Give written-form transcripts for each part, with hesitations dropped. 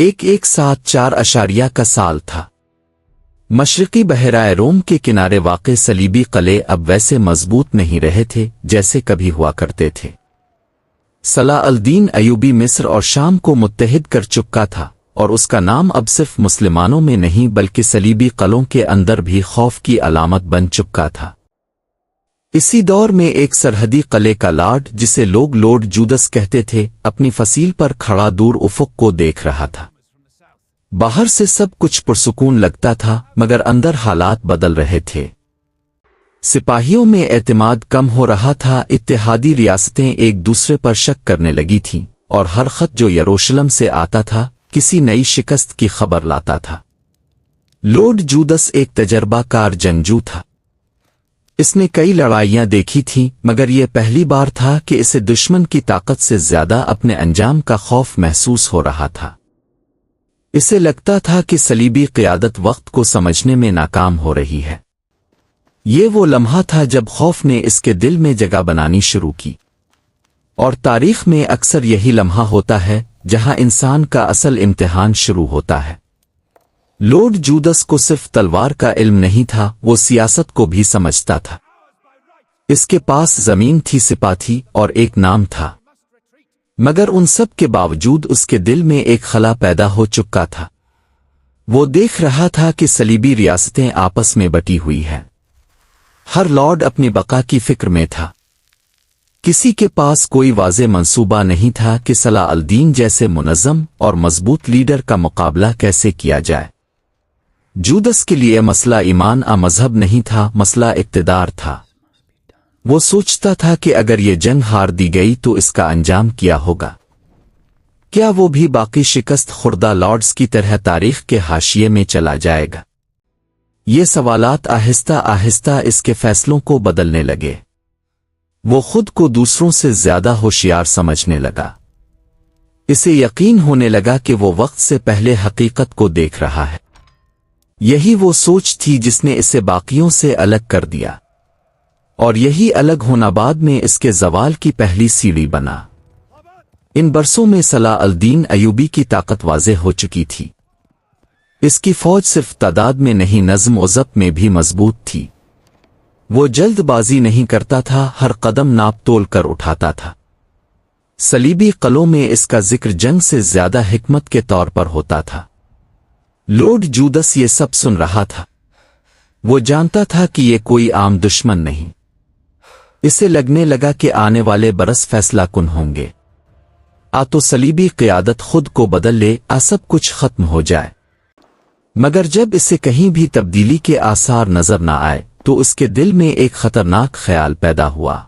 1174 کا سال تھا۔ مشرقی بحیرہ روم کے کنارے واقع صلیبی قلعے اب ویسے مضبوط نہیں رہے تھے جیسے کبھی ہوا کرتے تھے۔ صلاح الدین ایوبی مصر اور شام کو متحد کر چکا تھا، اور اس کا نام اب صرف مسلمانوں میں نہیں بلکہ صلیبی قلعوں کے اندر بھی خوف کی علامت بن چکا تھا۔ اسی دور میں ایک سرحدی قلعے کا لارڈ، جسے لوگ لورڈ جودس کہتے تھے، اپنی فصیل پر کھڑا دور افق کو دیکھ رہا تھا۔ باہر سے سب کچھ پرسکون لگتا تھا، مگر اندر حالات بدل رہے تھے۔ سپاہیوں میں اعتماد کم ہو رہا تھا، اتحادی ریاستیں ایک دوسرے پر شک کرنے لگی تھیں، اور ہر خط جو یروشلم سے آتا تھا کسی نئی شکست کی خبر لاتا تھا۔ لورڈ جودس ایک تجربہ کار جنگجو تھا۔ اس نے کئی لڑائیاں دیکھی تھیں، مگر یہ پہلی بار تھا کہ اسے دشمن کی طاقت سے زیادہ اپنے انجام کا خوف محسوس ہو رہا تھا۔ اسے لگتا تھا کہ صلیبی قیادت وقت کو سمجھنے میں ناکام ہو رہی ہے۔ یہ وہ لمحہ تھا جب خوف نے اس کے دل میں جگہ بنانی شروع کی، اور تاریخ میں اکثر یہی لمحہ ہوتا ہے جہاں انسان کا اصل امتحان شروع ہوتا ہے۔ لورڈ جودس کو صرف تلوار کا علم نہیں تھا، وہ سیاست کو بھی سمجھتا تھا۔ اس کے پاس زمین تھی، سپاہ تھی، اور ایک نام تھا، مگر ان سب کے باوجود اس کے دل میں ایک خلا پیدا ہو چکا تھا۔ وہ دیکھ رہا تھا کہ صلیبی ریاستیں آپس میں بٹی ہوئی ہیں۔ ہر لارڈ اپنی بقا کی فکر میں تھا۔ کسی کے پاس کوئی واضح منصوبہ نہیں تھا کہ صلاح الدین جیسے منظم اور مضبوط لیڈر کا مقابلہ کیسے کیا جائے۔ جودس کے لیے مسئلہ ایمان مذہب نہیں تھا، مسئلہ اقتدار تھا۔ وہ سوچتا تھا کہ اگر یہ جنگ ہار دی گئی تو اس کا انجام کیا ہوگا؟ کیا وہ بھی باقی شکست خوردہ لارڈز کی طرح تاریخ کے حاشیے میں چلا جائے گا؟ یہ سوالات آہستہ آہستہ اس کے فیصلوں کو بدلنے لگے۔ وہ خود کو دوسروں سے زیادہ ہوشیار سمجھنے لگا۔ اسے یقین ہونے لگا کہ وہ وقت سے پہلے حقیقت کو دیکھ رہا ہے۔ یہی وہ سوچ تھی جس نے اسے باقیوں سے الگ کر دیا، اور یہی الگ ہونا بعد میں اس کے زوال کی پہلی سیڑھی بنا۔ ان برسوں میں صلاح الدین ایوبی کی طاقت واضح ہو چکی تھی۔ اس کی فوج صرف تعداد میں نہیں، نظم و ضبط میں بھی مضبوط تھی۔ وہ جلد بازی نہیں کرتا تھا، ہر قدم ناپ تول کر اٹھاتا تھا۔ صلیبی قلعوں میں اس کا ذکر جنگ سے زیادہ حکمت کے طور پر ہوتا تھا۔ لورڈ جودس یہ سب سن رہا تھا۔ وہ جانتا تھا کہ یہ کوئی عام دشمن نہیں۔ اسے لگنے لگا کہ آنے والے برس فیصلہ کن ہوں گے۔ تو صلیبی قیادت خود کو بدل لے، سب کچھ ختم ہو جائے۔ مگر جب اسے کہیں بھی تبدیلی کے آثار نظر نہ آئے تو اس کے دل میں ایک خطرناک خیال پیدا ہوا۔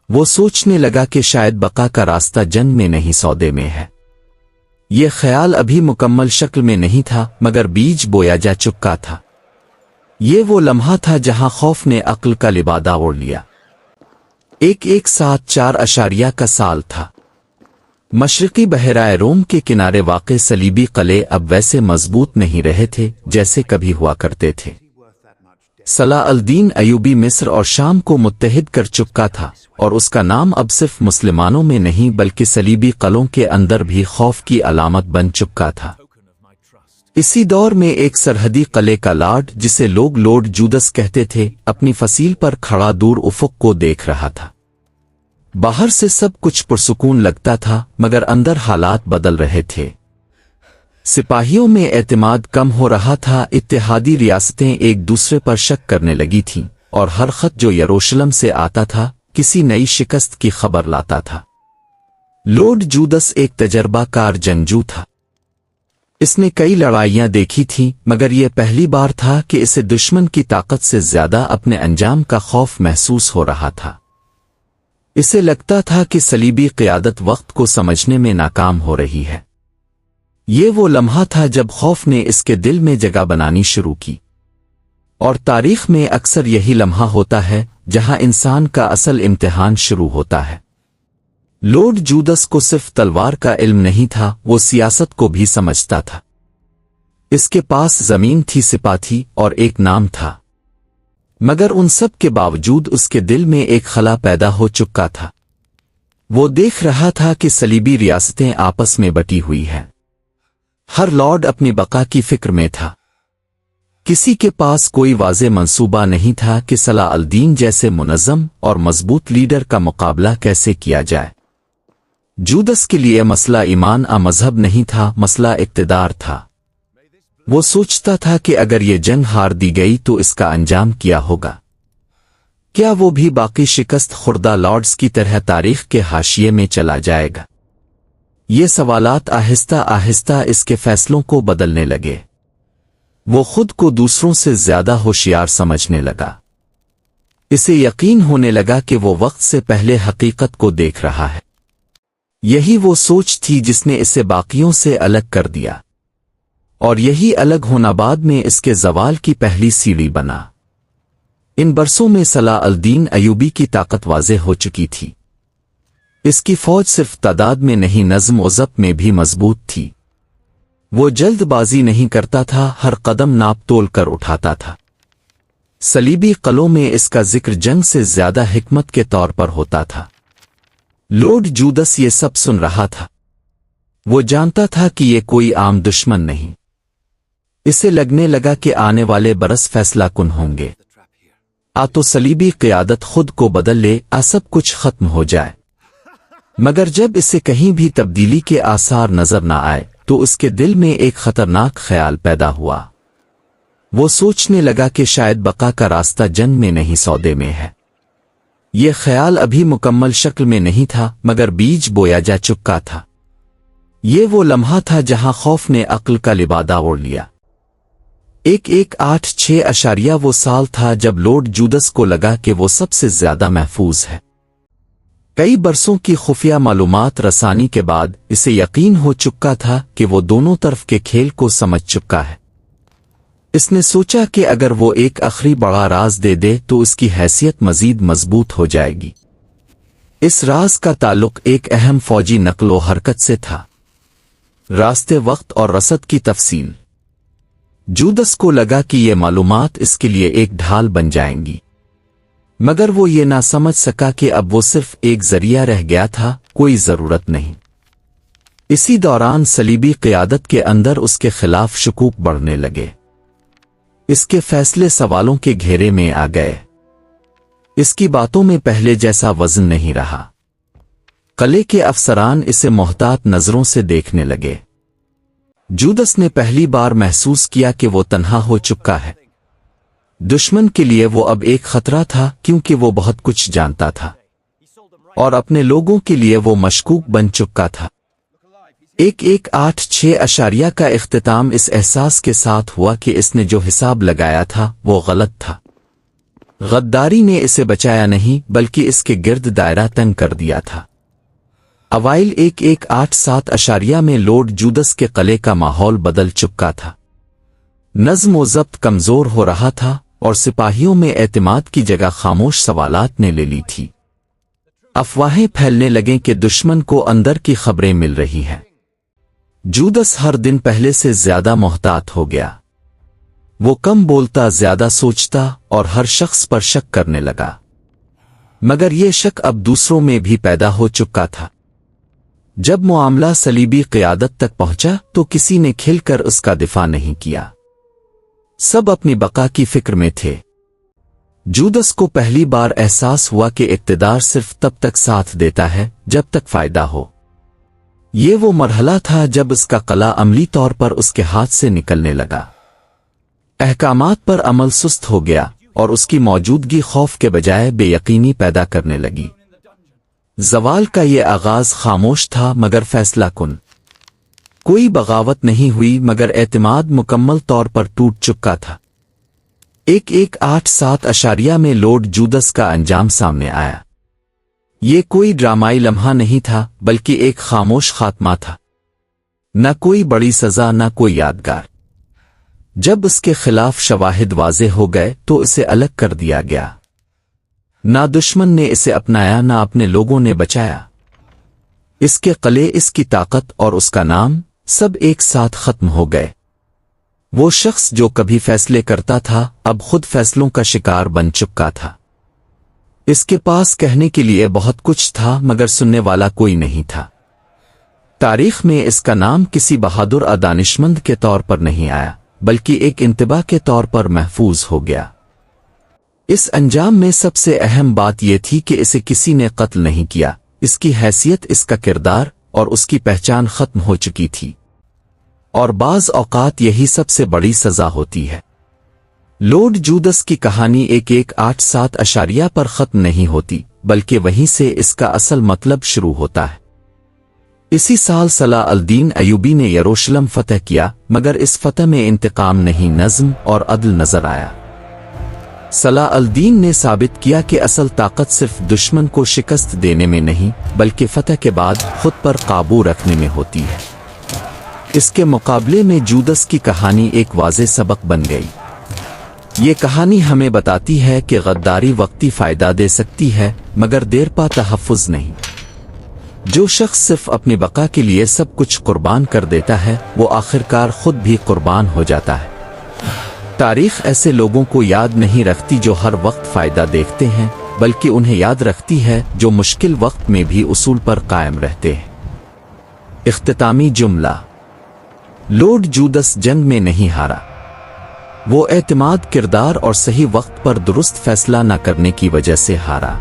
وہ سوچنے لگا کہ شاید بقا کا راستہ جنگ میں نہیں، سودے میں ہے۔ یہ خیال ابھی مکمل شکل میں نہیں تھا، مگر بیج بویا جا چکا تھا۔ یہ وہ لمحہ تھا جہاں خوف نے عقل کا لبادہ اوڑھ لیا۔ 1174 کا سال تھا۔ مشرقی بحیرہ روم کے کنارے واقع صلیبی قلعے اب ویسے مضبوط نہیں رہے تھے جیسے کبھی ہوا کرتے تھے۔ صلاح الدین ایوبی مصر اور شام کو متحد کر چکا تھا، اور اس کا نام اب صرف مسلمانوں میں نہیں بلکہ صلیبی قلعوں کے اندر بھی خوف کی علامت بن چکا تھا۔ اسی دور میں ایک سرحدی قلعے کا لارڈ، جسے لوگ لورڈ جودس کہتے تھے، اپنی فصیل پر کھڑا دور افق کو دیکھ رہا تھا۔ باہر سے سب کچھ پرسکون لگتا تھا، مگر اندر حالات بدل رہے تھے۔ سپاہیوں میں اعتماد کم ہو رہا تھا، اتحادی ریاستیں ایک دوسرے پر شک کرنے لگی تھیں، اور ہر خط جو یروشلم سے آتا تھا کسی نئی شکست کی خبر لاتا تھا۔ لورڈ جودس ایک تجربہ کار جنگجو تھا۔ اس نے کئی لڑائیاں دیکھی تھیں، مگر یہ پہلی بار تھا کہ اسے دشمن کی طاقت سے زیادہ اپنے انجام کا خوف محسوس ہو رہا تھا۔ اسے لگتا تھا کہ صلیبی قیادت وقت کو سمجھنے میں ناکام ہو رہی ہے۔ یہ وہ لمحہ تھا جب خوف نے اس کے دل میں جگہ بنانی شروع کی، اور تاریخ میں اکثر یہی لمحہ ہوتا ہے جہاں انسان کا اصل امتحان شروع ہوتا ہے۔ لورڈ جودس کو صرف تلوار کا علم نہیں تھا، وہ سیاست کو بھی سمجھتا تھا۔ اس کے پاس زمین تھی، سپاہ تھی، اور ایک نام تھا، مگر ان سب کے باوجود اس کے دل میں ایک خلا پیدا ہو چکا تھا۔ وہ دیکھ رہا تھا کہ صلیبی ریاستیں آپس میں بٹی ہوئی ہیں۔ ہر لارڈ اپنی بقا کی فکر میں تھا۔ کسی کے پاس کوئی واضح منصوبہ نہیں تھا کہ صلاح الدین جیسے منظم اور مضبوط لیڈر کا مقابلہ کیسے کیا جائے۔ جودس کے لیے مسئلہ ایمان مذہب نہیں تھا، مسئلہ اقتدار تھا۔ وہ سوچتا تھا کہ اگر یہ جنگ ہار دی گئی تو اس کا انجام کیا ہوگا؟ کیا وہ بھی باقی شکست خوردہ لارڈز کی طرح تاریخ کے حاشیے میں چلا جائے گا؟ یہ سوالات آہستہ آہستہ اس کے فیصلوں کو بدلنے لگے۔ وہ خود کو دوسروں سے زیادہ ہوشیار سمجھنے لگا۔ اسے یقین ہونے لگا کہ وہ وقت سے پہلے حقیقت کو دیکھ رہا ہے۔ یہی وہ سوچ تھی جس نے اسے باقیوں سے الگ کر دیا، اور یہی الگ ہونا بعد میں اس کے زوال کی پہلی سیڑھی بنا۔ ان برسوں میں صلاح الدین ایوبی کی طاقت واضح ہو چکی تھی۔ اس کی فوج صرف تعداد میں نہیں، نظم و ضبط میں بھی مضبوط تھی۔ وہ جلد بازی نہیں کرتا تھا، ہر قدم ناپ تول کر اٹھاتا تھا۔ صلیبی قلعوں میں اس کا ذکر جنگ سے زیادہ حکمت کے طور پر ہوتا تھا۔ لارڈ جودس یہ سب سن رہا تھا۔ وہ جانتا تھا کہ یہ کوئی عام دشمن نہیں۔ اسے لگنے لگا کہ آنے والے برس فیصلہ کن ہوں گے۔ تو صلیبی قیادت خود کو بدل لے، سب کچھ ختم ہو جائے۔ مگر جب اسے کہیں بھی تبدیلی کے آثار نظر نہ آئے تو اس کے دل میں ایک خطرناک خیال پیدا ہوا۔ وہ سوچنے لگا کہ شاید بقا کا راستہ جنگ میں نہیں، سودے میں ہے۔ یہ خیال ابھی مکمل شکل میں نہیں تھا، مگر بیج بویا جا چکا تھا۔ یہ وہ لمحہ تھا جہاں خوف نے عقل کا لبادہ اوڑھ لیا۔ 1186 وہ سال تھا جب لارڈ جودس کو لگا کہ وہ سب سے زیادہ محفوظ ہے۔ کئی برسوں کی خفیہ معلومات رسانی کے بعد اسے یقین ہو چکا تھا کہ وہ دونوں طرف کے کھیل کو سمجھ چکا ہے۔ اس نے سوچا کہ اگر وہ ایک آخری بڑا راز دے دے تو اس کی حیثیت مزید مضبوط ہو جائے گی۔ اس راز کا تعلق ایک اہم فوجی نقل و حرکت سے تھا، راستے، وقت اور رسد کی تفصیل۔ جودس کو لگا کہ یہ معلومات اس کے لیے ایک ڈھال بن جائیں گی، مگر وہ یہ نہ سمجھ سکا کہ اب وہ صرف ایک ذریعہ رہ گیا تھا، کوئی ضرورت نہیں۔ اسی دوران صلیبی قیادت کے اندر اس کے خلاف شکوک بڑھنے لگے۔ اس کے فیصلے سوالوں کے گھیرے میں آ گئے۔ اس کی باتوں میں پہلے جیسا وزن نہیں رہا۔ قلعے کے افسران اسے محتاط نظروں سے دیکھنے لگے۔ جودس نے پہلی بار محسوس کیا کہ وہ تنہا ہو چکا ہے۔ دشمن کے لیے وہ اب ایک خطرہ تھا، کیونکہ وہ بہت کچھ جانتا تھا، اور اپنے لوگوں کے لیے وہ مشکوک بن چکا تھا۔ 1186 کا اختتام اس احساس کے ساتھ ہوا کہ اس نے جو حساب لگایا تھا وہ غلط تھا۔ غداری نے اسے بچایا نہیں بلکہ اس کے گرد دائرہ تنگ کر دیا تھا۔ اوائل 1187 میں لارڈ جودس کے قلعے کا ماحول بدل چکا تھا۔ نظم و ضبط کمزور ہو رہا تھا اور سپاہیوں میں اعتماد کی جگہ خاموش سوالات نے لے لی تھی۔ افواہیں پھیلنے لگیں کہ دشمن کو اندر کی خبریں مل رہی ہیں۔ جودس ہر دن پہلے سے زیادہ محتاط ہو گیا۔ وہ کم بولتا، زیادہ سوچتا اور ہر شخص پر شک کرنے لگا۔ مگر یہ شک اب دوسروں میں بھی پیدا ہو چکا تھا۔ جب معاملہ صلیبی قیادت تک پہنچا تو کسی نے کھل کر اس کا دفاع نہیں کیا۔ سب اپنی بقا کی فکر میں تھے۔ جودس کو پہلی بار احساس ہوا کہ اقتدار صرف تب تک ساتھ دیتا ہے جب تک فائدہ ہو۔ یہ وہ مرحلہ تھا جب اس کا قلعہ عملی طور پر اس کے ہاتھ سے نکلنے لگا۔ احکامات پر عمل سست ہو گیا اور اس کی موجودگی خوف کے بجائے بے یقینی پیدا کرنے لگی۔ زوال کا یہ آغاز خاموش تھا مگر فیصلہ کن۔ کوئی بغاوت نہیں ہوئی مگر اعتماد مکمل طور پر ٹوٹ چکا تھا۔ 1187 میں لارڈ جودس کا انجام سامنے آیا۔ یہ کوئی ڈرامائی لمحہ نہیں تھا بلکہ ایک خاموش خاتمہ تھا۔ نہ کوئی بڑی سزا، نہ کوئی یادگار۔ جب اس کے خلاف شواہد واضح ہو گئے تو اسے الگ کر دیا گیا۔ نہ دشمن نے اسے اپنایا، نہ اپنے لوگوں نے بچایا۔ اس کے قلعے، اس کی طاقت اور اس کا نام سب ایک ساتھ ختم ہو گئے۔ وہ شخص جو کبھی فیصلے کرتا تھا اب خود فیصلوں کا شکار بن چکا تھا۔ اس کے پاس کہنے کے لیے بہت کچھ تھا مگر سننے والا کوئی نہیں تھا۔ تاریخ میں اس کا نام کسی بہادر اور دانشمند کے طور پر نہیں آیا، بلکہ ایک انتباہ کے طور پر محفوظ ہو گیا۔ اس انجام میں سب سے اہم بات یہ تھی کہ اسے کسی نے قتل نہیں کیا، اس کی حیثیت، اس کا کردار اور اس کی پہچان ختم ہو چکی تھی، اور بعض اوقات یہی سب سے بڑی سزا ہوتی ہے۔ لارڈ جودس کی کہانی 1187 اشاریہ پر ختم نہیں ہوتی، بلکہ وہیں سے اس کا اصل مطلب شروع ہوتا ہے۔ اسی سال صلاح الدین ایوبی نے یروشلم فتح کیا، مگر اس فتح میں انتقام نہیں، نظم اور عدل نظر آیا۔ صلاح الدین نے ثابت کیا کہ اصل طاقت صرف دشمن کو شکست دینے میں نہیں، بلکہ فتح کے بعد خود پر قابو رکھنے میں ہوتی ہے۔ اس کے مقابلے میں جودس کی کہانی ایک واضح سبق بن گئی۔ یہ کہانی ہمیں بتاتی ہے کہ غداری وقتی فائدہ دے سکتی ہے، مگر دیر پا تحفظ نہیں۔ جو شخص صرف اپنی بقا کے لیے سب کچھ قربان کر دیتا ہے، وہ آخرکار خود بھی قربان ہو جاتا ہے۔ تاریخ ایسے لوگوں کو یاد نہیں رکھتی جو ہر وقت فائدہ دیکھتے ہیں، بلکہ انہیں یاد رکھتی ہے جو مشکل وقت میں بھی اصول پر قائم رہتے ہیں۔ اختتامی جملہ: لارڈ جودس جنگ میں نہیں ہارا، وہ اعتماد، کردار اور صحیح وقت پر درست فیصلہ نہ کرنے کی وجہ سے ہارا۔